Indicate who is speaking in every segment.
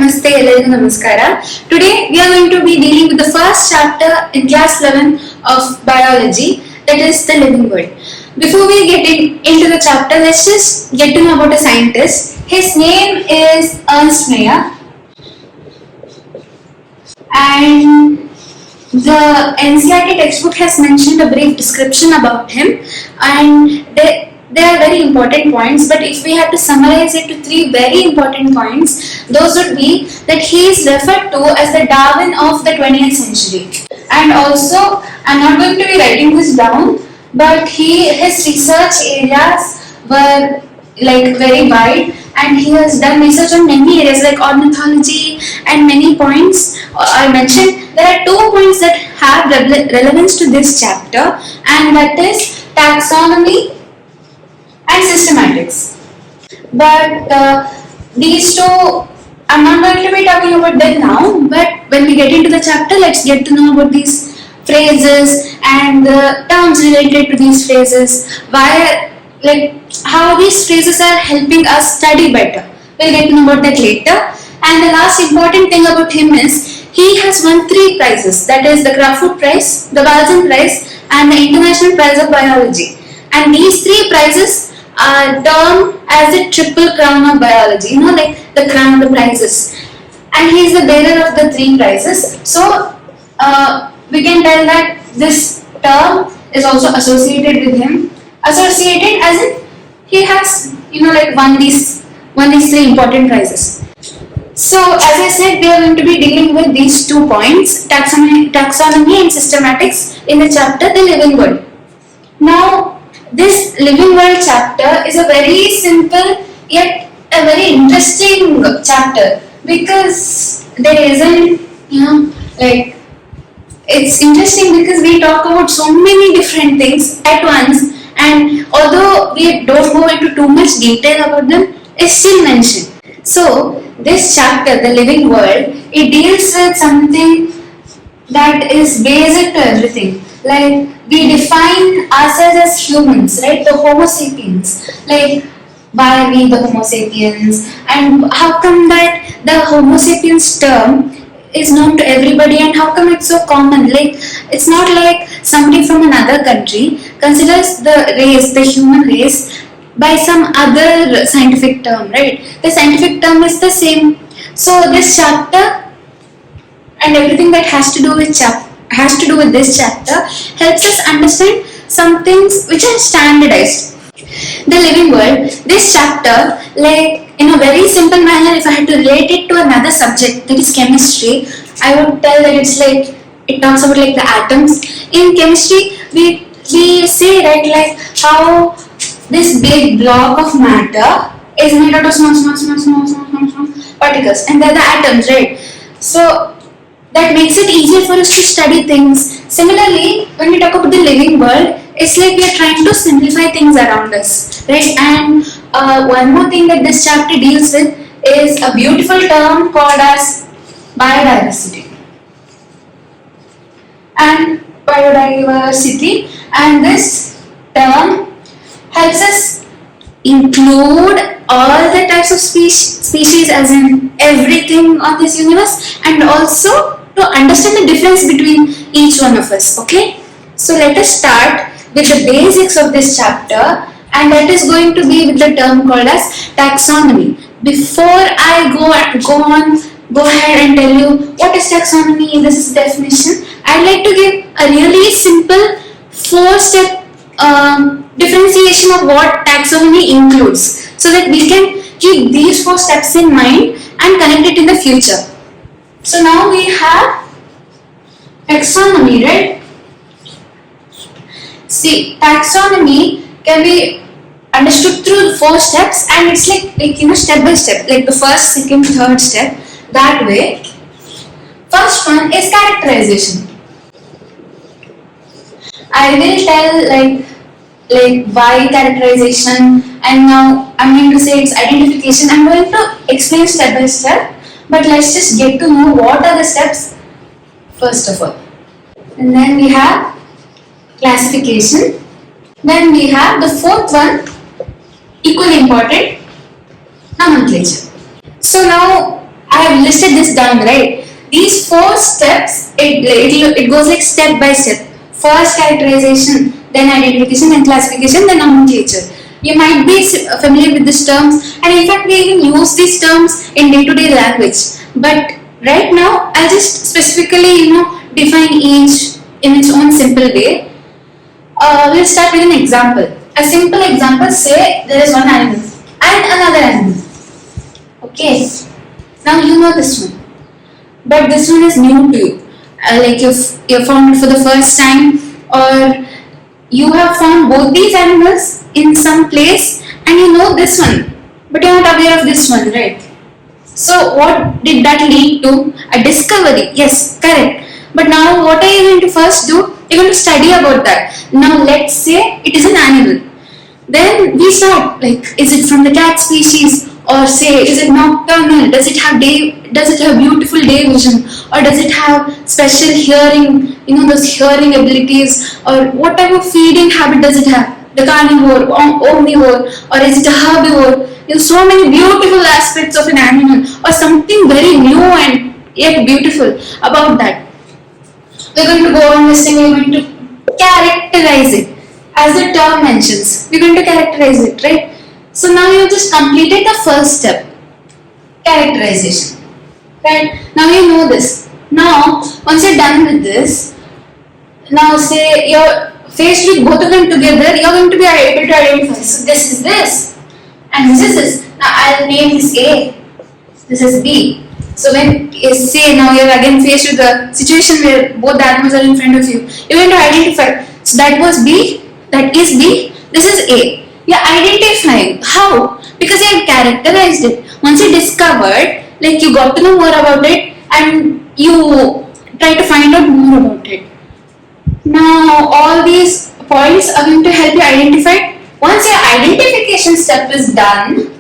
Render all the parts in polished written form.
Speaker 1: Namaste, Ellarigu Namaskara. Today we are going to be dealing with the first chapter in class 11 of biology, that is the living world. Before we get into the chapter, let's just get to know about a scientist. His name is Ernst Mayr, and the NCERT textbook has mentioned a brief description about him, and they are very important points, but if we have to summarize it to three very important points, those would be that he is referred to as the Darwin of the 20th century. And also, I'm not going to be writing this down, but his research areas were like very wide, and he has done research on many areas like ornithology and many points I mentioned. There are 2 points that have relevance to this chapter, and that is taxonomy and systematics. But these two, I'm not going to be talking about them now, but when we get into the chapter, let's get to know about these phrases and the terms related to these phrases, how these phrases are helping us study better. We'll get to know about that later. And the last important thing about him is he has won 3 prizes, that is the Crafoord Prize, the Balzan Prize, and the International Prize of Biology. And these 3 prizes are termed as the triple crown of biology, like the crown of the prizes. And he is the bearer of the 3 prizes. So we can tell that this term is also associated with him. Associated as in he has won these 3 important prizes. So as I said, we are going to be dealing with these 2 points, taxonomy and systematics, in the chapter The Living World. Now this Living World chapter is a very simple yet a very interesting chapter, because there isn't it's interesting because we talk about so many different things at once, and although we don't go into too much detail about them, it's still mentioned. So this chapter, The Living World, it deals with something that is basic to everything. Like, we define ourselves as humans, right? The Homo sapiens. Like, why are we the Homo sapiens? And how come that the Homo sapiens term is known to everybody, and how come it's so common? Like, it's not like somebody from another country considers the race, the human race, by some other scientific term, right? The scientific term is the same. So this chapter and everything that has to do with this chapter helps us understand some things which are standardized. The Living World, this chapter, in a very simple manner, if I had to relate it to another subject, that is chemistry, I would tell that it talks about the atoms. In chemistry, we say, right, how this big block of matter is made out of small particles, and they're the atoms, right? So that makes it easier for us to study things. Similarly, when we talk about the living world, it's like we are trying to simplify things around us, right? And one more thing that this chapter deals with is a beautiful term called as biodiversity. And this term helps us include all the types of species, as in everything on this universe, and also to understand the difference between each one of us. Okay, so let us start with the basics of this chapter, and that is going to be with the term called as taxonomy. Before I go ahead and tell you what is taxonomy, this is the definition, I'd like to give a really simple 4-step differentiation of what taxonomy includes, so that we can keep these 4 steps in mind and connect it in the future. So now we have taxonomy, right? See, taxonomy can be understood through 4 steps, and it's step by step, like the first, second, third step, that way. First one is characterization. I will tell why characterization, and now I'm going to say its identification. I'm going to explain step by step, but let's just get to know what are the steps first of all. And then we have classification. Then we have the 4th one, equally important, nomenclature. So now I have listed this down, right? These four steps, it goes like step by step. First characterization, then identification, then classification, then nomenclature. You might be familiar with these terms, and in fact, we even use these terms in day-to-day language. But right now, I'll just specifically, define each in its own simple way. We'll start with an example. A simple example, say there is one animal and another animal. Okay, now you know this one, but this one is new to you. Like you found it for the first time, or you have found both these animals in some place and you know this one, but you're not aware of this one, right? So, what did that lead to? A discovery. Yes, correct. But now, what are you going to first do? You're going to study about that. Now, let's say it is an animal. Then we start like, is it from the cat species, or say, is it nocturnal? Does it have day? Does it have beautiful day vision, or does it have special hearing? Those hearing abilities, or what type of feeding habit does it have? The carnivore, omnivore, or is it a herbivore? So many beautiful aspects of an animal, or something very new and yet beautiful about that. We're going to go on listing. We're going to characterize it, as the term mentions. We're going to characterize it, right? So now you just completed the first step, characterization. Right? Now you know this. Now, once you're done with this, now say you're faced with both of them together, you're going to be able to identify. So this is this, and this is this. Now I'll name this A, this is B. So when say now you're again faced with a situation where both the animals are in front of you, you're going to identify. So that was B, that is B, this is A. You're identifying. How? Because you have characterized it. Once you discovered, like you got to know more about it and you try to find out more about it. Now all these points are going to help you identify. Once your identification step is done,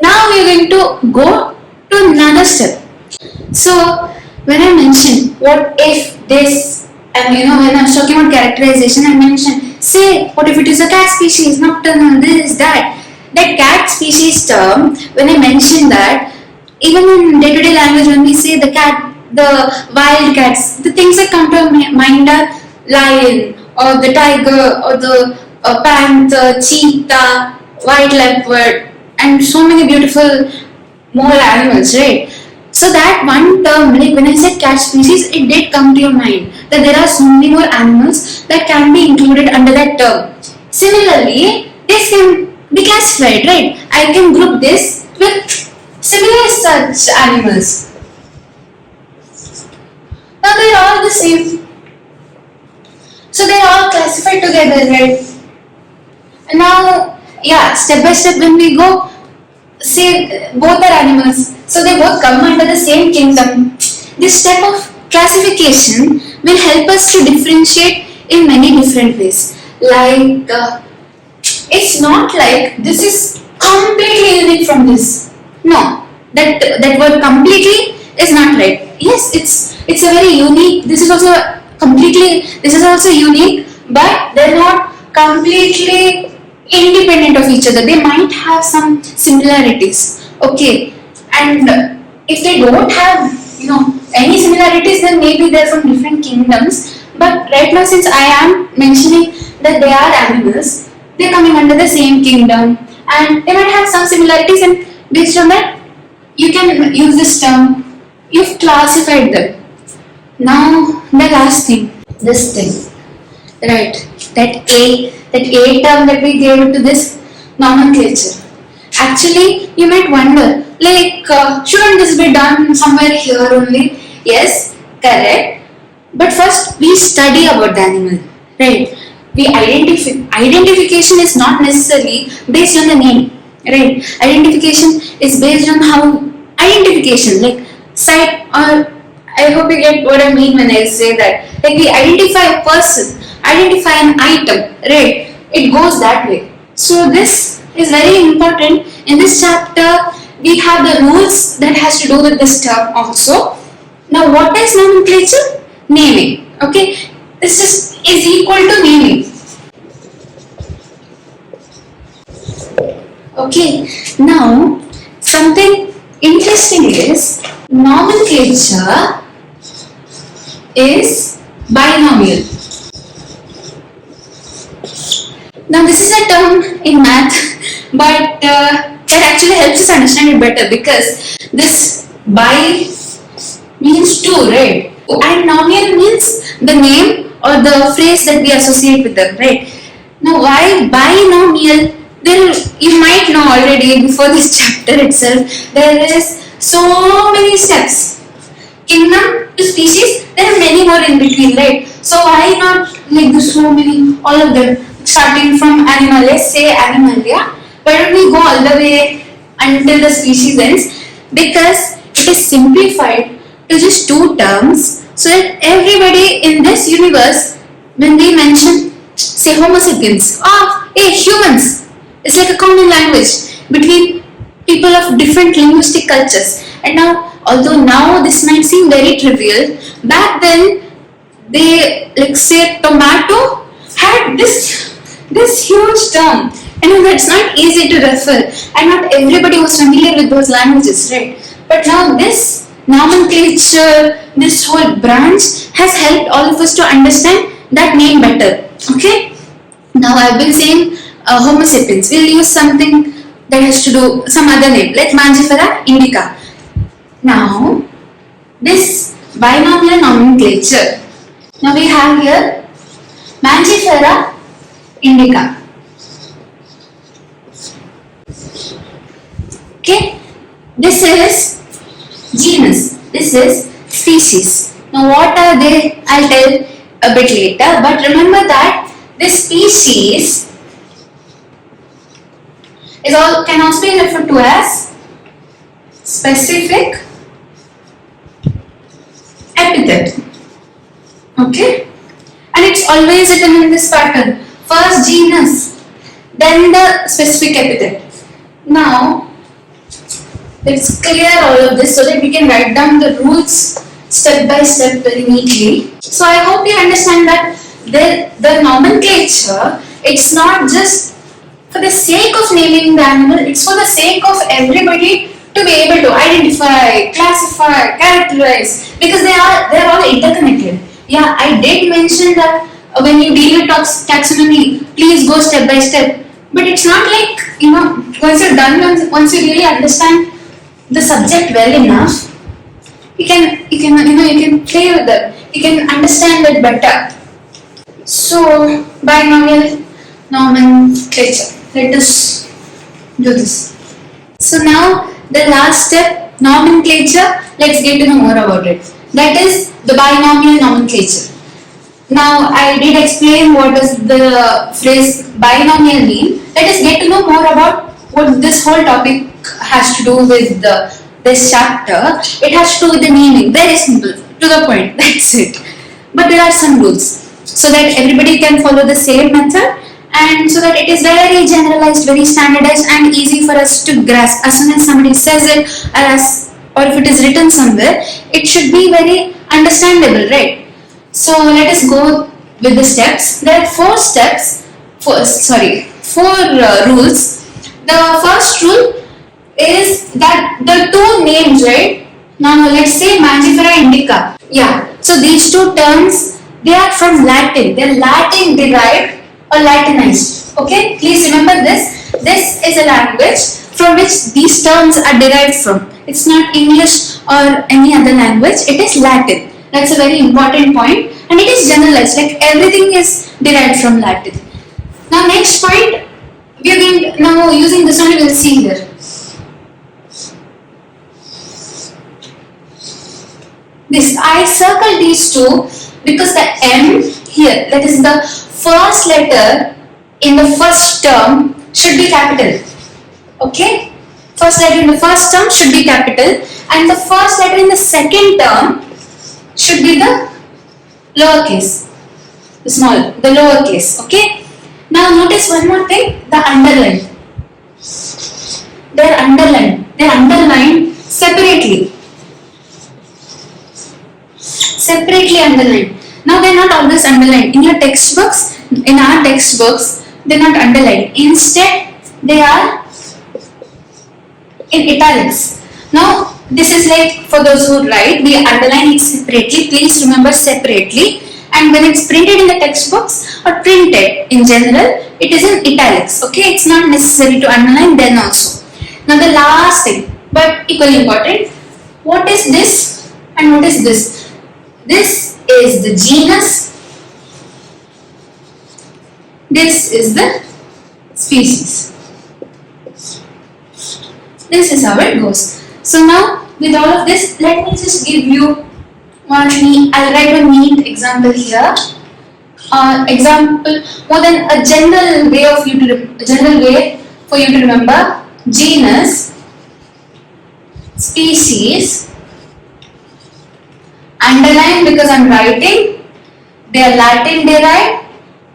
Speaker 1: now we're going to go to another step. So when I mentioned what if this, and when I was talking about characterization, I mentioned, say, what if it is a cat species, nocturnal, this, that. That cat species term, when I mentioned that, even in day-to-day language, when we say the cat, the wild cats, the things that come to mind are lion, or the tiger, or the panther, cheetah, white leopard, and so many beautiful more animals, right? So that one term, like when I said cat species, it did come to your mind that there are so many more animals that can be included under that term. Similarly, this can be classified, right? I can group this with similar such animals. Now they are all the same. So they are all classified together, right? And now, yeah, step by step when we go, say both are animals, so they both come under the same kingdom. This step of classification will help us to differentiate in many different ways. Like, it's not like this is completely unique from this. No, that word completely is not right. Yes, it's a very unique. This is also unique, but they're not completely independent of each other. They might have some similarities. Okay, and if they don't have any similarities, then maybe they're from different kingdoms. But right now, since I am mentioning that they are animals, they're coming under the same kingdom, and they might have some similarities, and based on that you can use this term. You've classified them. Now the last thing, this thing, right? That A term that we gave to this nomenclature. Actually, you might wonder, like, shouldn't this be done somewhere here only? Yes, correct. But first, we study about the animal, right? Identification is not necessarily based on the name, right? Identification is based on how identification, like sight, or I hope you get what I mean when I say that. Like we identify a person, identify an item, right? It goes that way. So this is very important. In this chapter, we have the rules that has to do with this term also. Now, what is nomenclature? Naming. Okay, this is equal to naming. Okay, now something interesting is Nomenclature is binomial. Now this is a term in math, but that actually helps us understand it better, because this bi means two, right? And nomial means the name or the phrase that we associate with them, right? Now why binomial? Then you might know already before this chapter itself, there is so many steps. Kingdom to species, there are many more in between, right? So why not like the so many, all of them, starting from animal, let's say Animalia, why don't we go all the way until the species ends? Because it is simplified to just two terms, so that everybody in this universe, when we mention, say Homo sapiens, hey, humans, it's like a common language between people of different linguistic cultures. And now, although now this might seem very trivial, back then they, like say tomato, had this huge term. And that's not easy to refer, and not everybody was familiar with those languages, right? But now this nomenclature, this whole branch has helped all of us to understand that name better. Okay? Now I've been saying Homo sapiens. We'll use something that has to do some other name, like Mangifera indica. Now, this binomial nomenclature. Now we have here Mangifera indica. Okay, this is genus, this is species. Now what are they? I'll tell a bit later, but remember that this species can also be referred to as specific epithet. Okay, and it's always written in this pattern: first genus, then the specific epithet. Now let's clear all of this so that we can write down the rules step by step very neatly. So I hope you understand that the nomenclature, it's not just for the sake of naming the animal, it's for the sake of everybody to be able to identify, classify, characterize, because they're all interconnected. Yeah, I did mention that when you deal with taxonomy, please go step by step. But it's not like, once you're done, once you really understand the subject well enough, you can play with it. You can understand it better. So binomial nomenclature. Let us do this. So now the last step, nomenclature. Let's get to know more about it. That is the binomial nomenclature. Now I did explain what does the phrase binomial mean. Let us get to know more about what this whole topic has to do with this chapter. It has to do with the naming. Very simple, to the point. That's it. But there are some rules so that everybody can follow the same method, and so that it is very generalized, very standardized, and easy for us to grasp. As soon as somebody says it, or if it is written somewhere, it should be very understandable, right? So let us go with the steps. There are four rules. The first rule is that the two names, right? Now let's say Mangifera indica. Yeah. So these two terms, they are from Latin. They're Latin derived or Latinized. Okay. Please remember this. This is a language from which these terms are derived from. It's not English or any other language. It is Latin. That's a very important point, and it is generalized. Like everything is derived from Latin. Now next point, we are going now using this one. We will see here. I circled these two because the M here, that is the first letter in the first term, should be capital. Okay? First letter in the first term should be capital, and the first letter in the second term should be the lowercase, the lowercase. Okay? Now notice one more thing, the underline. They're underlined separately. Separately underlined. Now they're not always underlined. In your textbooks, in our textbooks, they're not underlined. Instead, they are in italics. Now, This is like for those who write, we underline it separately. Please remember separately. And when it's printed in the textbooks or printed in general, it is in italics. Okay, it's not necessary to underline then also. Now the last thing, but equally important, what is this and what is this? This is the genus. This is the species. This is how it goes. So now with all of this, let me just give you I'll write a neat example here. Example more than a general way for you to remember. Genus, species, underline because I'm writing. They are Latin derived,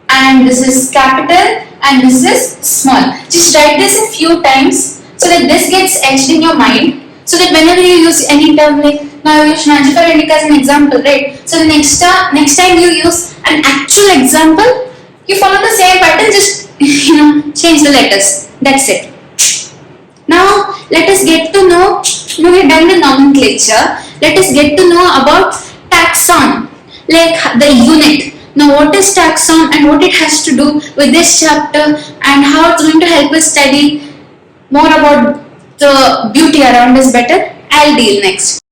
Speaker 1: and this is capital and this is small. Just write this a few times so that this gets etched in your mind. So that whenever you use any term, like now you use Najica Indica as an example, right? So the next time you use an actual example, you follow the same pattern, just change the letters. That's it. Now let us get to know. We've done the nomenclature. Let us get to know about taxon, like the unit. Now what is taxon and what it has to do with this chapter and how it's going to help us study more about the beauty around us better, I'll deal next.